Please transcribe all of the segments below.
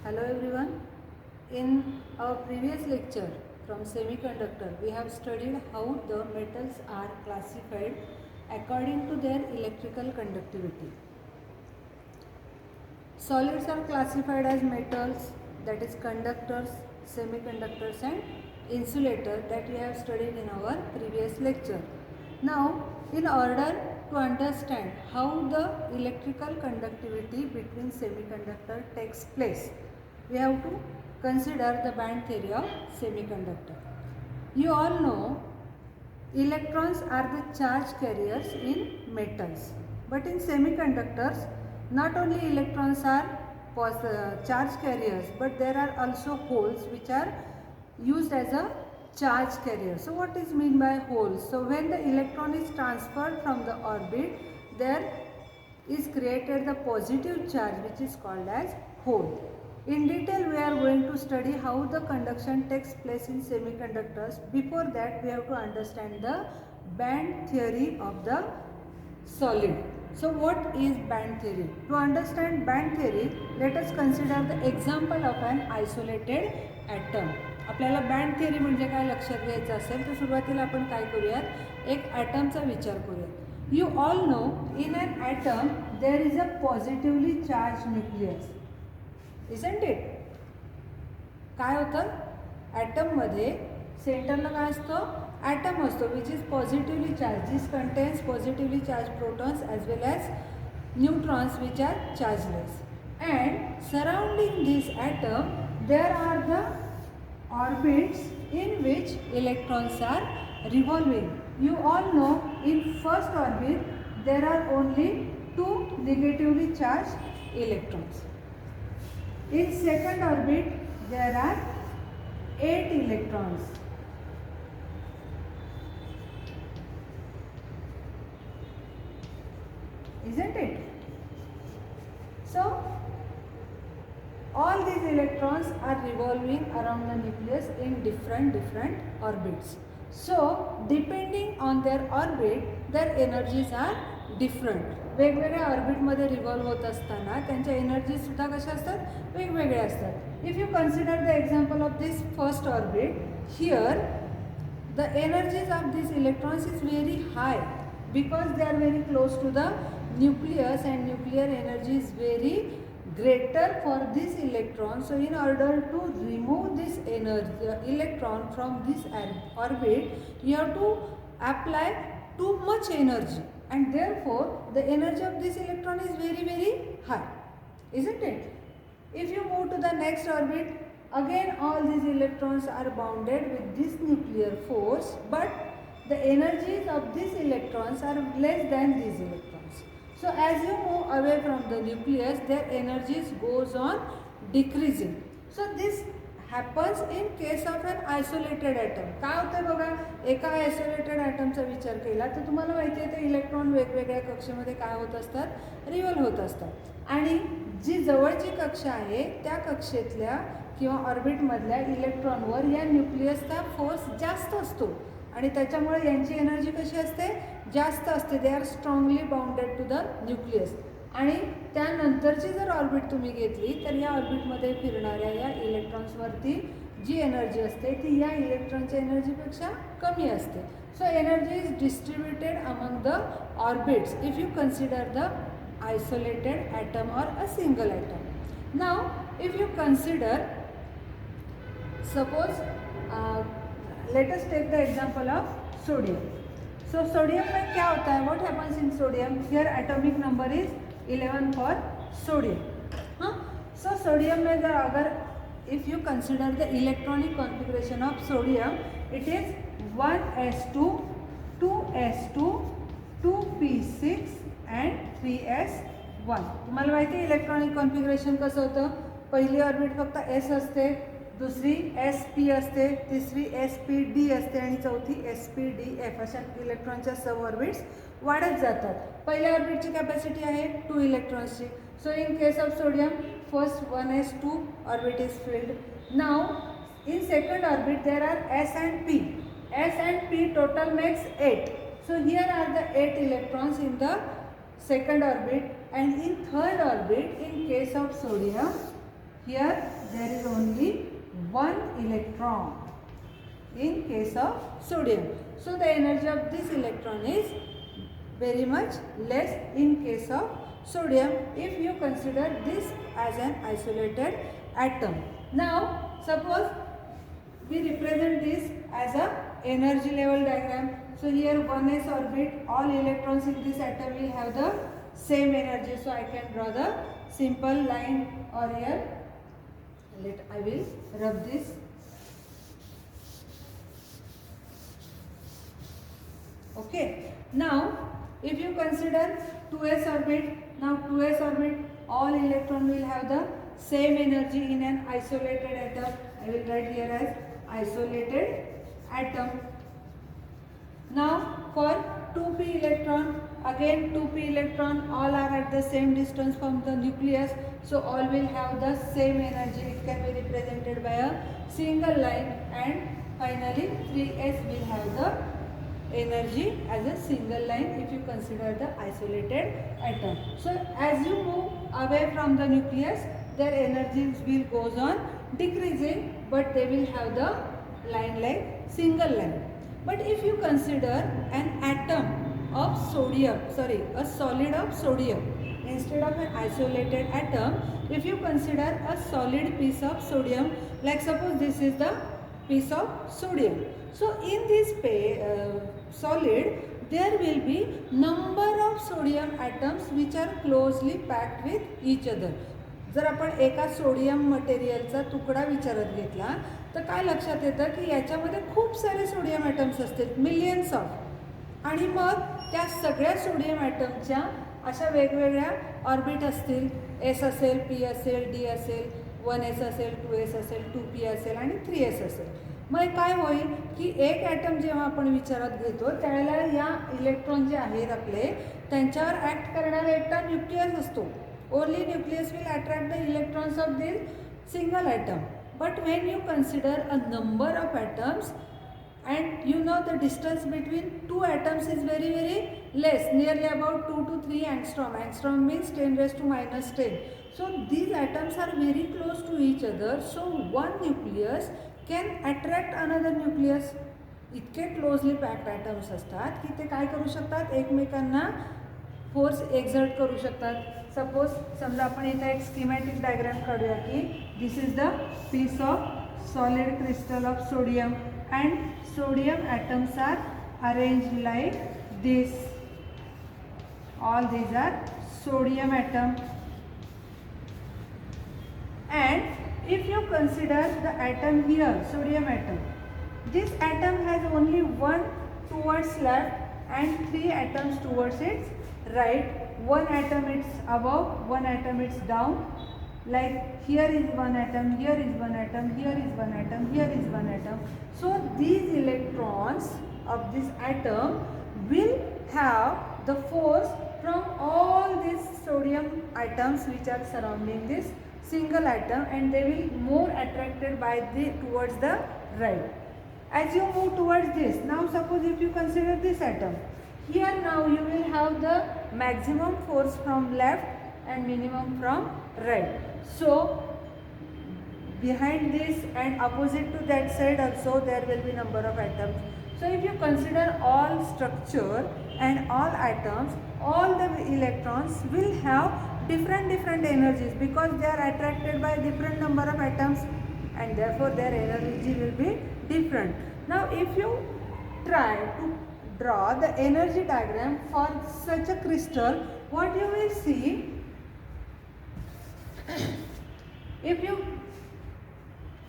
Hello everyone. In our previous lecture from semiconductor, we have studied how the metals are classified according to their electrical conductivity. Solids are classified as metals, that is conductors, semiconductors and insulators, that we have studied in our previous lecture. Now, in order to understand how the electrical conductivity between semiconductor takes place, we have to consider the band theory of semiconductor. You all know electrons are the charge carriers in metals, but in semiconductors not only electrons are charge carriers, but there are also holes which are used as a charge carrier. So what is meant by holes? So when the electron is transferred from the orbit, there is created the positive charge which is called as hole. In detail we are going to study how the conduction takes place in semiconductors. Before that we have to understand the band theory of the solid. So what is band theory? To understand band theory, let us consider the example of an isolated atom. आपल्याला band theory म्हणजे काय लक्षात घ्यायचं असेल तर सुरुवातीला आपण काय करूयात, एक ॲटमचा विचार करूयात. You all know in an atom there is a positively charge nucleus, isn't it? काय होतं ॲटममध्ये सेंटरला काय असतं, ॲटम असतो which is positively charge, this contains positively charge protons as well as neutrons which are chargeless, and surrounding this atom there are the orbits in which electrons are revolving. You all know in first orbit there are only 2 negatively charged electrons. In second orbit there are 8 electrons. Isn't it? So all these electrons are revolving around the nucleus in different orbits. So depending on their orbit their energies are different. वेगवेगळ्या ऑर्बिटमध्ये revolve होत असताना त्यांच्या energy सुद्धा कशा असतात, वेगवेगळ्या असतात. If you consider the example of this first orbit, here the energies of this electrons is very high because they are very close to the nucleus and nuclear energy is very greater for this electron. So in order to remove this energy electron from this orbit you have to apply too much energy, and therefore the energy of this electron is very high, isn't it? If you move to the next orbit, again all these electrons are bounded with this nuclear force, but the energies of these electrons are less than these electrons. So as you move away from the nucleus their energies goes on decreasing. So this happens in case of an isolated atom. काय होतं बघा, एका isolated ॲटमचा विचार केला तर तुम्हाला माहिती आहे ते इलेक्ट्रॉन वेगवेगळ्या कक्षेमध्ये काय होत असतात, रिव्हॉल्व होत असतात, आणि जी जवळची कक्षा आहे त्या कक्षेतल्या किंवा ऑर्बिटमधल्या इलेक्ट्रॉनवर या न्यूक्लियसचा फोर्स जास्त असतो आणि त्याच्यामुळे यांची एनर्जी कशी असते, जास्त असते. They are strongly bounded to the nucleus. आणि त्यानंतरची जर ऑर्बिट तुम्ही घेतली तर या ऑर्बिटमध्ये फिरणाऱ्या या इलेक्ट्रॉन्सवरती जी एनर्जी असते ती या इलेक्ट्रॉनच्या एनर्जीपेक्षा कमी असते. So energy is distributed among the orbits if you consider the isolated atom or a single atom. Now if you consider suppose let us take the example of sodium. So sodium में क्या होता है, what happens in sodium? Here atomic number is 11 for sodium. So sodium में अगर if you consider the electronic configuration of sodium, it is 1s2, 2s2, 2p6 and 3s1. तुम्हाला माहिती आहे electronic configuration कसं होतं, पहिली ऑर्बिट फक्त s असते, दुसरी sp असते, तिसरी spd असते आणि चौथी spdf. अशा इलेक्ट्रॉनच्या सब ऑर्बिट्स वाढत जातात. पहिल्या ऑर्बिटची कॅपॅसिटी आहे 2 इलेक्ट्रॉन्सची. So in case of sodium first 1s2 orbit is filled. Now in second orbit there are s and p. s and p total makes 8. So here are the 8 electrons in the second orbit, and in third orbit in case of sodium Here there is only one electron in case of sodium. So the energy of this electron is very much less in case of sodium if you consider this as an isolated atom. Now suppose we represent this as a energy level diagram. So here 1s orbit, all electrons in this atom will have the same energy. So I can draw the simple line, or here I will rub this. Okay. Now if you consider 2s orbit, now 2s orbit, all electron will have the same energy in an isolated atom. I will write here as isolated atom. Now for 2p electron, again 2p electron, all are at the same distance from the nucleus, so all will have the same energy. It can be represented by a single line, and finally 3s will have the energy as a single line if you consider the isolated atom. So as you move away from the nucleus, their energies will goes on decreasing, but they will have the line like single line. But if you consider an atom of sodium, a solid of sodium, instead of an isolated atom, if you consider a solid piece of sodium, like suppose this is the piece of sodium. So in this solid, there will be number of sodium atoms which are closely packed with each other. जर आपण एका sodium मटेरियलचा तुकडा विचारात घेतला तर काय लक्षात येतं की याच्यामध्ये खूप सारे सोडियम ॲटम्स असतील, मिलियन्स ऑफ, आणि मग त्या सगळ्या सोडियम ॲटमच्या अशा वेगवेगळ्या ऑर्बिट असतील. एस असेल, पी असेल, डी असेल, 1s असेल, 2s असेल, 2p असेल आणि 3s असेल. मग काय होईल की एक ॲटम जेव्हा आपण विचारात घेतो त्यावेळेला या इलेक्ट्रॉन जे आहेत आपले त्यांच्यावर ॲक्ट करणारा एकटा न्यूक्लियस असतो. Only nucleus will attract the electrons of this single atom. But when you consider a number of atoms, and you know the distance between two atoms is very less, nearly about 2 to 3 angstrom. Angstrom means 10 raised to minus 10. So these atoms are very close to each other. So one nucleus can attract another nucleus. इतके closely packed atoms असतात की ते काय करू शकतात, एकमेकांना force exert करू शकतात. सपोज समजा आपण इथं एक स्कीमॅटिक डायग्राम काढूया की this is the piece of solid crystal of sodium and sodium atoms are arrange like this. All these are sodium atom, and if you consider the atom here, sodium atom, this atom has only one towards left and 3 atoms towards its right. One atom is above, one atom is down. Like here is one atom, here is one atom, here is one atom, here is one atom. So these electrons of this atom will have the force from all these sodium atoms which are surrounding this single atom, and they will more attracted by towards the right. As you move towards this, now suppose if you consider this atom, here now you will have the maximum force from left and minimum from right. So behind this and opposite to that side also there will be number of atoms. So if you consider all structure and all atoms, all the electrons will have different energies because they are attracted by different number of atoms, and therefore their energy will be different. Now if you try to draw the energy diagram for such a crystal, what you will see, if you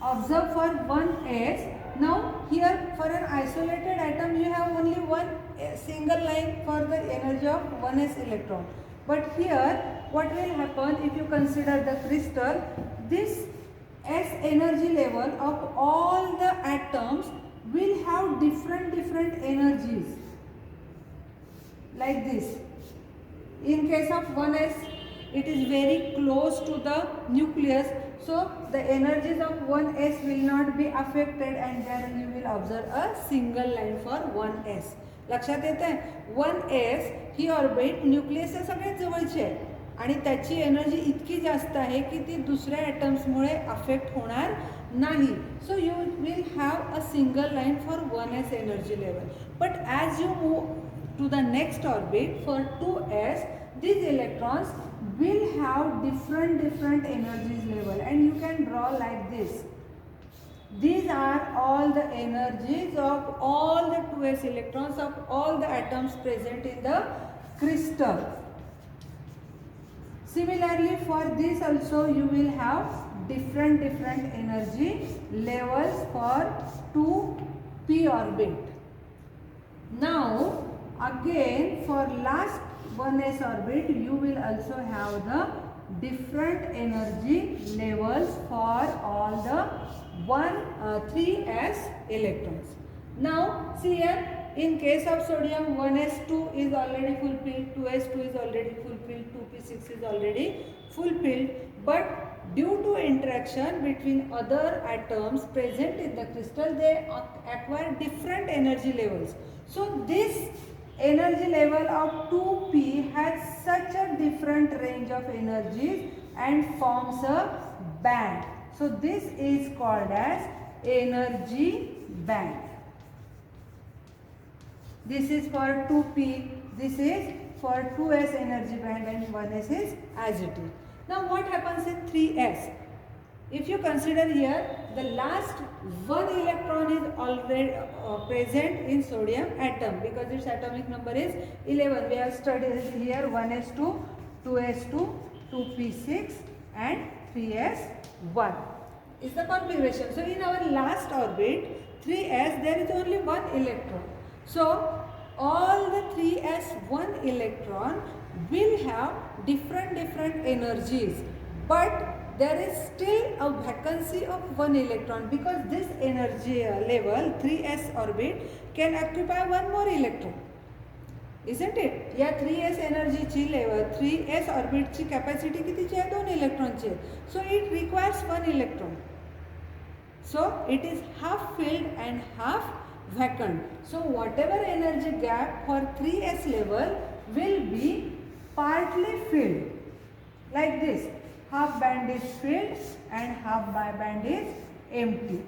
observe for 1s, now here for an isolated atom you have only one single line for the energy of 1s electron. But here what will happen if you consider the crystal, this S energy level of all the atoms will have different energies like this. In case of 1s, it is very close to the nucleus, so the energies of 1s will not be affected, and there you will observe a single line for 1s. लक्षात येते 1s ही orbit न्यूक्लियसच्या सगळ्यात जवळची आहे आणि त्याची energy इतकी जास्त आहे की ती दुसऱ्या ॲटम्समुळे अफेक्ट होणार नाही. So you will have a single line for 1s energy level. But as you move to the next orbit for 2s, these electrons will have different energies level, and you can draw like this. These are all the energies of all the 2s electrons of all the atoms present in the crystal. Similarly, for this also you will have different energy levels for 2p orbit. Now again, for last 1s orbit you will also have the different energy levels for all the 3s electrons. Now see here, in case of sodium, 1s2 is already fulfilled, 2s2 is already fulfilled, 2p6 is already fulfilled, but due to interaction between other atoms present in the crystal, they acquire different energy levels. So this energy level of 2p has such a different range of energies and forms a band. So this is called as energy band. This is for 2p, this is for 2s energy band, and 1s is as it is. Now what happens in 3s? If you consider here, the last one electron is already present in sodium atom because its atomic number is 11. We have studied here 1s2, 2s2, 2p6 and 3s1 is the configuration. So in our last orbit 3s, there is only one electron. So all the 3s1 electron will have different energies, but there is still a vacancy of one electron because this energy level 3s orbit can occupy one more electron, isn't it? या 3s energy ची level 3s orbit ची capacity कितीची आहे? 2 इलेक्ट्रॉनची आहे. So it requires one electron. So it is half filled and half vacant. So whatever energy gap for 3s level will be partly filled like this. Half band is filled and half band is empty.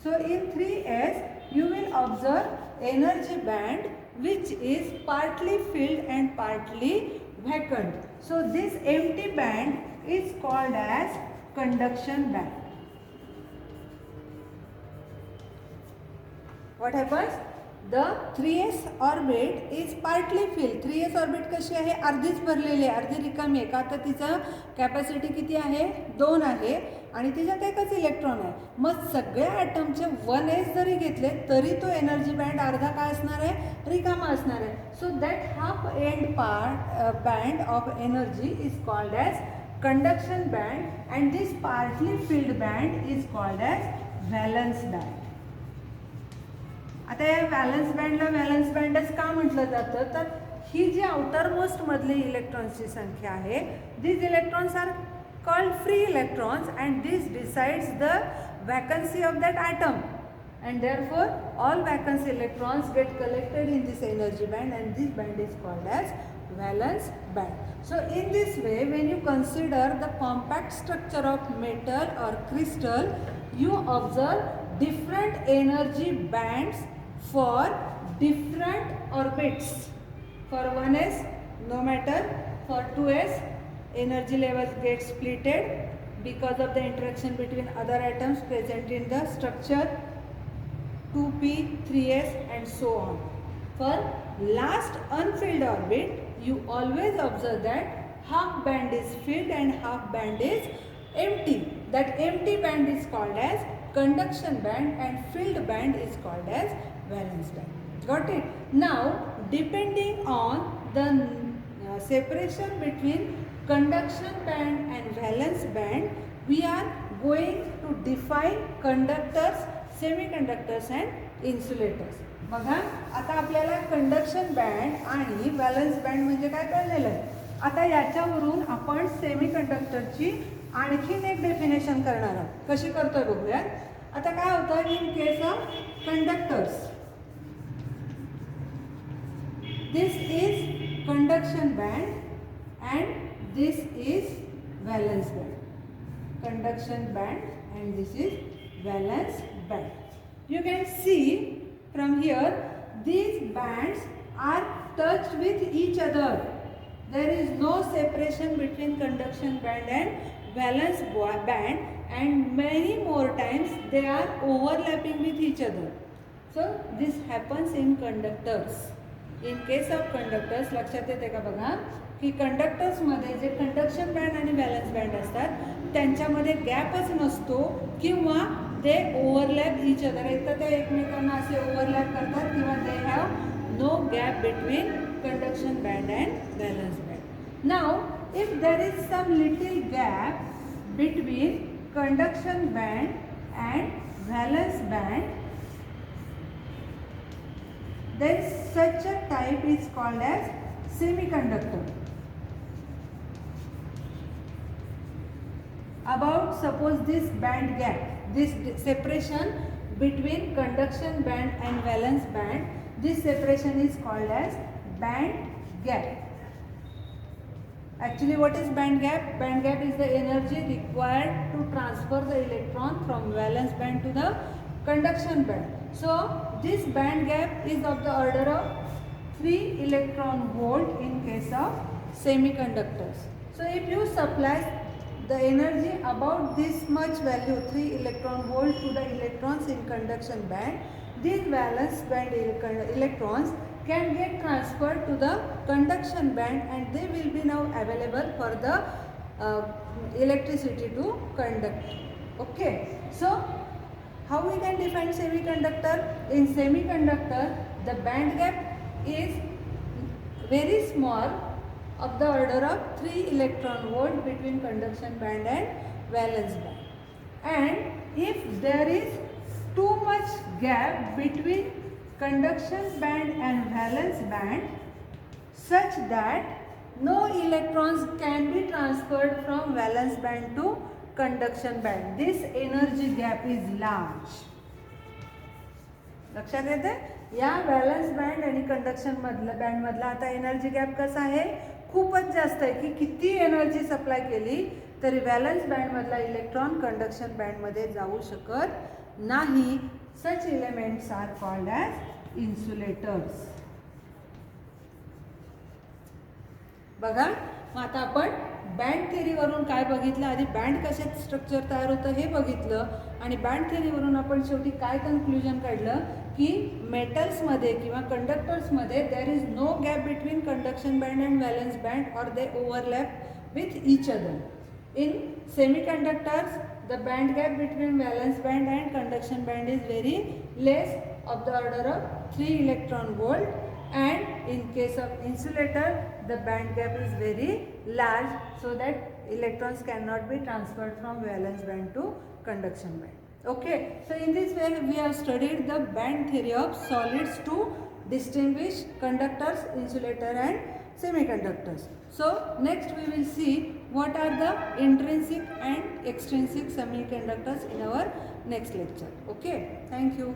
So in 3s you will observe energy band which is partly filled and partly vacant. So this empty band is called as conduction band. What happens? The 3s orbit is partly filled. 3s orbit कशी आहे? अर्धीच भरलेली आहे, अर्धी रिकामी आहे. का तर तिचं कॅपॅसिटी किती आहे? 2 आहे आणि तिच्यात एकच इलेक्ट्रॉन आहे. मग सगळ्या ॲटमचे 1s जरी घेतले तरी तो एनर्जी बँड अर्धा काय असणार आहे? रिकामा असणार आहे. So that half and band of energy is called as conduction band and this partly field band is called as valence band. आता या व्हॅलन्स बँडला व्हॅलन्स बँडच का म्हटलं जातं? तर ही जी आउटर मोस्ट मधली इलेक्ट्रॉन्सची संख्या आहे, these electrons are called free electrons and this decides the vacancy of that atom, and therefore all vacancy electrons get collected in this energy band and this band is called as valence band. So in this way, when you consider the compact structure of metal or crystal, you observe different energy bands for different orbits. For 1s no matter, for 2s energy levels get splitted because of the interaction between other atoms present in the structure, 2p, 3s and so on. For last unfilled orbit you always observe that half band is filled and half band is empty. That empty band is called as conduction band and filled band is called as valence band. Got it? Now depending on the separation between conduction band and valence band, we are going to define conductors, semiconductors and insulators. बघा आता आपल्याला conduction band आणि valence band म्हणजे काय कळलेलं आहे. आता याच्यावरून आपण सेमीकंडक्टरची आणखीन एक डेफिनेशन करणार आहोत. कशी करतोय बघूयात. आता काय होतं इन case of conductors, this is conduction band and this is valence band, conduction band, and this is valence band. You can see from here these bands are touched with each other. There is no separation between conduction band and valence band, and many more times they are overlapping with each other. So this happens in conductors. In case of conductors, लक्षात येते का बघा की conductors मध्ये जे conduction band आणि valence band असतात त्यांच्यामध्ये गॅपच नसतो किंवा ते ओव्हरलॅप इच अदर. एक तर ते एकमेकांना असे ओव्हरलॅप करतात किंवा they have no gap between conduction band and valence band. Now if there is some little gap between conduction band and valence band, then such a type is called as semiconductor. About suppose this band gap, this separation between conduction band and valence band, this separation is called as band gap. Actually, what is band gap? Band gap is the energy required to transfer the electron from valence band to the conduction band. So this band gap is of the order of 3 electron volt in case of semiconductors. So if you supply the energy about this much value, 3 electron volt, to the electrons in conduction band, these valence band electrons can get transferred to the conduction band and they will be now available for the electricity to conduct. Okay, so how we can define semiconductor? In semiconductor, the band gap is very small, of the order of 3 electron volt between conduction band and valence band. And if there is too much gap between conduction band and valence band such that no electrons can be transferred from valence band to conduction band, this energy gap is large. लक्षात येते? या valence band आणि conduction band मधला आता energy gap कसा आहे? खूपच जास्त आहे की किती एनर्जी सप्लाय केली तरी व्हॅलन्स बँड मधला इलेक्ट्रॉन कंडक्शन बँड मध्ये जाऊ शकत नाही. Such elements are called as insulators. बघा, मग आता आपण बँड थिअरीवरून काय बघितलं? आधी बँड कसे स्ट्रक्चर तयार होतं हे बघितलं आणि बँड थिअरीवरून आपण शेवटी काय कन्क्लुजन काढलं की मेटल्समध्ये किंवा कंडक्टर्समध्ये there is no gap between conduction band and valence band or they overlap with each other. In semiconductors the band gap between valence band and conduction band is very less, of the order of 3 electron volt, and in case of insulator the band gap is very large so that electrons cannot be transferred from valence band to conduction band. Okay, so in this way we have studied the band theory of solids to distinguish conductors, insulator and semiconductors. So next we will see what are the intrinsic and extrinsic semiconductors in our next lecture. Okay, thank you.